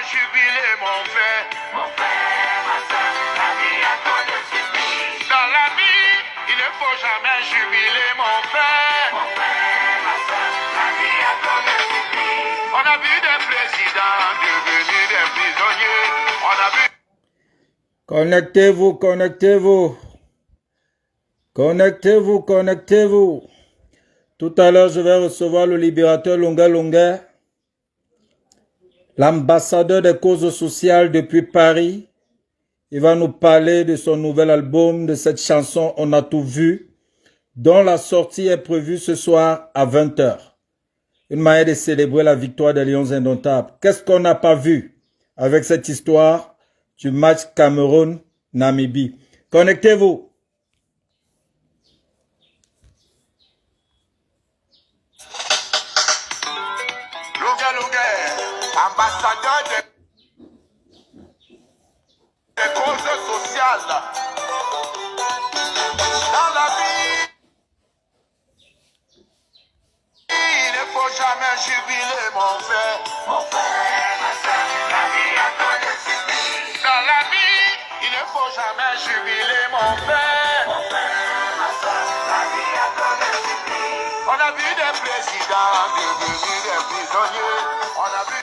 jubilé, mon frère. Mon frère, ma soeur, la vie a trop de surprises. Dans la vie, il ne faut jamais jubiler, mon frère. Mon frère, ma soeur, la vie a trop de surprises. On a vu des présidents devenir des prisonniers. On a vu... Connectez-vous, connectez-vous. Connectez-vous, connectez-vous. Tout à l'heure, je vais recevoir le libérateur Longa Longa, l'ambassadeur des causes sociales depuis Paris. Il va nous parler de son nouvel album, de cette chanson On a tout vu, dont la sortie est prévue ce soir à 20 h. Une manière de célébrer la victoire des Lions indomptables. Qu'est-ce qu'on n'a pas vu avec cette histoire du match Cameroun-Namibie? Connectez-vous. Ambassadeur des causes sociales. Dans la vie, il ne faut jamais jubiler, mon frère. Mon frère, ma soeur, la vie a trop de surprises. Dans la vie, il ne faut jamais jubiler, mon frère. Mon frère, ma soeur, la vie a trop de surprises. On a vu des présidents devenir des prisonniers. On a vu...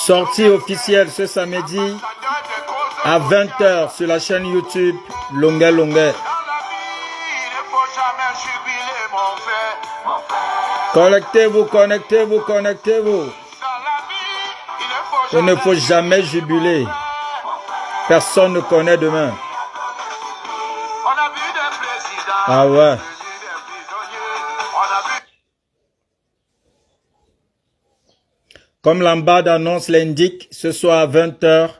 Sortie officielle ce samedi à 20 h sur la chaîne YouTube Longa Longa. Connectez-vous, connectez-vous, connectez-vous. Il ne faut jamais jubiler. Personne ne connaît demain. Ah ouais. Comme l'ambassadeur annonce l'indique, ce soir à 20 h,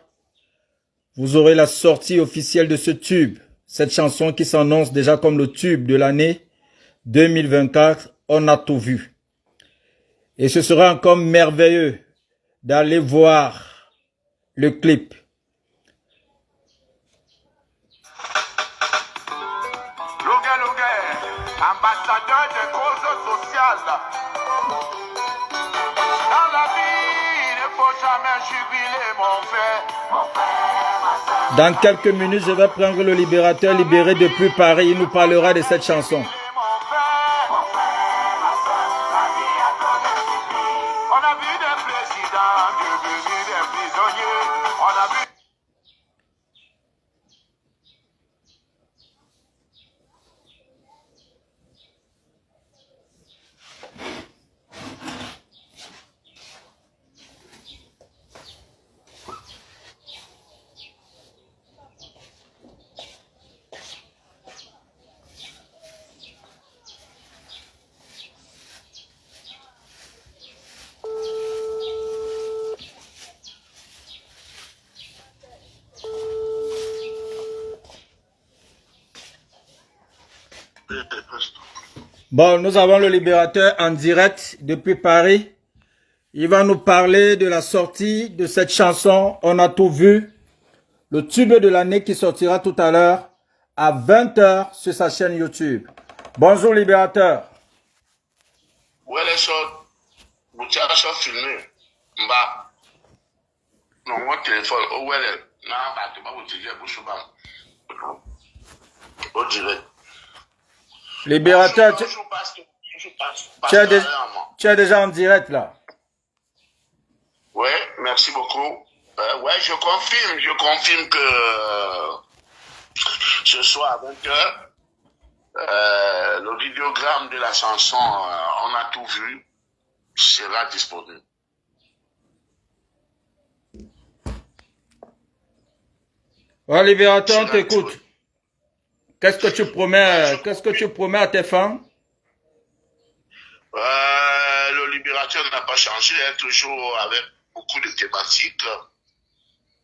vous aurez la sortie officielle de ce tube. Cette chanson qui s'annonce déjà comme le tube de l'année 2024, On a tout vu. Et ce sera encore merveilleux d'aller voir le clip. Longa Longa, ambassadeur des causes sociales. Dans la vie, il ne faut jamais jubiler, mon frère. Mon frère, ma soeur. Dans quelques minutes, je vais prendre le libérateur libéré depuis Paris. Il nous parlera de cette chanson. On a vu des présidents devenir des prisonniers. On a vu... Bon, nous avons le libérateur en direct depuis Paris. Il va nous parler de la sortie de cette chanson On a tout vu, le tube de l'année qui sortira tout à l'heure à 20 h sur sa chaîne YouTube. Bonjour libérateur. Où est les choses? Vous avez ça filmé? Bah. Non, mon téléphone, où est les... Non, bah, tu vas vous dire, au direct. Libérateur, tu es déjà en direct là. Oui, merci beaucoup. Ouais, je confirme que ce soir à 20 h, le vidéogramme de la chanson On a tout vu sera disponible. Ouais, libérateur, on t'écoute. Qu'est-ce que tu promets à tes fans? Le libérateur n'a pas changé, hein, toujours avec beaucoup de thématiques,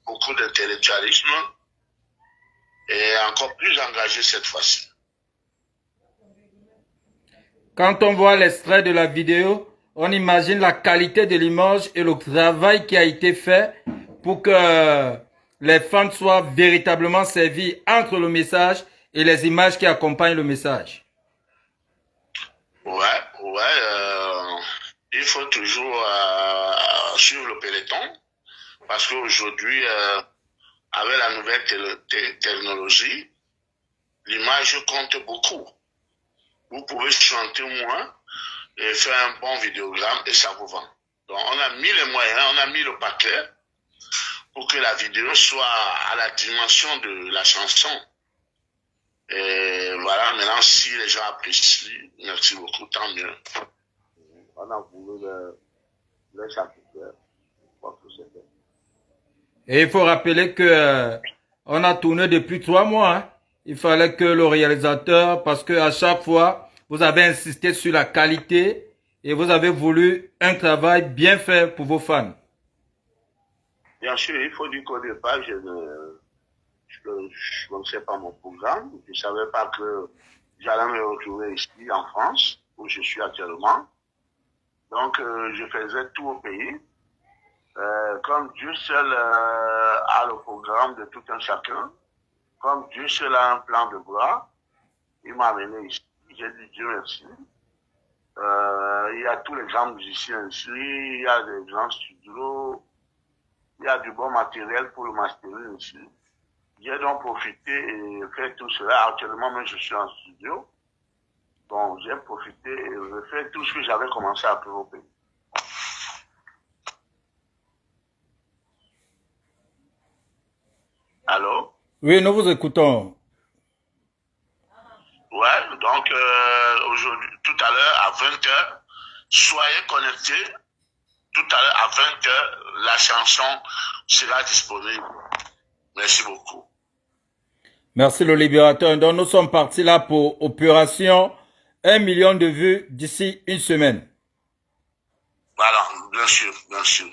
beaucoup d'intellectualisme et encore plus engagé cette fois-ci. Quand on voit l'extrait de la vidéo, on imagine la qualité de l'image et le travail qui a été fait pour que les fans soient véritablement servis entre le message et les images qui accompagnent le message. Ouais, il faut toujours suivre le peloton, parce qu'aujourd'hui, avec la nouvelle technologie, l'image compte beaucoup. Vous pouvez chanter moins et faire un bon vidéogramme et ça vous vend. Donc on a mis les moyens, on a mis le paquet pour que la vidéo soit à la dimension de la chanson. Et voilà, maintenant si les gens apprécient, merci beaucoup, tant mieux. On a voulu le satisfaire. Et il faut rappeler que on a tourné depuis 3 mois. Hein. Il fallait que le réalisateur, parce que à chaque fois, vous avez insisté sur la qualité et vous avez voulu un travail bien fait pour vos fans. Bien sûr, il faut dire qu'au départ, je ne connaissais pas mon programme. Je ne savais pas que j'allais me retrouver ici en France, où je suis actuellement. Donc, je faisais tout au pays. Comme Dieu seul a le programme de tout un chacun, comme Dieu seul a un plan de gloire, il m'a amené ici. J'ai dit Dieu merci. Il y a tous les grands musiciens ici, il y a des grands studios, il y a du bon matériel pour le mastering ici. J'ai donc profité et fait tout cela. Actuellement, même je suis en studio. Donc, j'ai profité et refait tout ce que j'avais commencé à faire au pays. Allô? Oui, nous vous écoutons. Ouais, donc aujourd'hui, tout à l'heure à 20h, soyez connectés. Tout à l'heure à 20h, la chanson sera disponible. Merci beaucoup. Merci le libérateur. Donc nous sommes partis là pour opération 1 million de vues d'ici une semaine. Voilà, bien sûr, merci.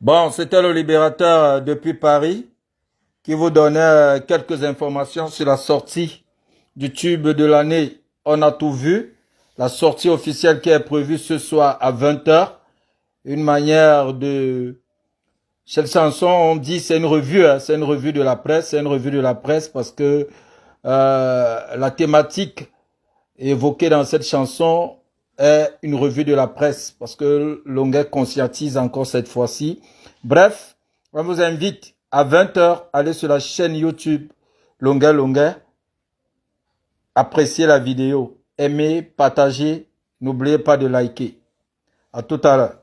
Bon, c'était le libérateur depuis Paris qui vous donnait quelques informations sur la sortie du tube de l'année. On a tout vu. La sortie officielle qui est prévue ce soir à 20h. Une manière de... Chez le chanson, on dit c'est une revue, hein, c'est une revue de la presse, c'est une revue de la presse parce que la thématique évoquée dans cette chanson est une revue de la presse parce que Longuet conscientise encore cette fois-ci. Bref, on vous invite à 20h, aller sur la chaîne YouTube Longuet, appréciez la vidéo, aimez, partagez, n'oubliez pas de liker. À tout à l'heure.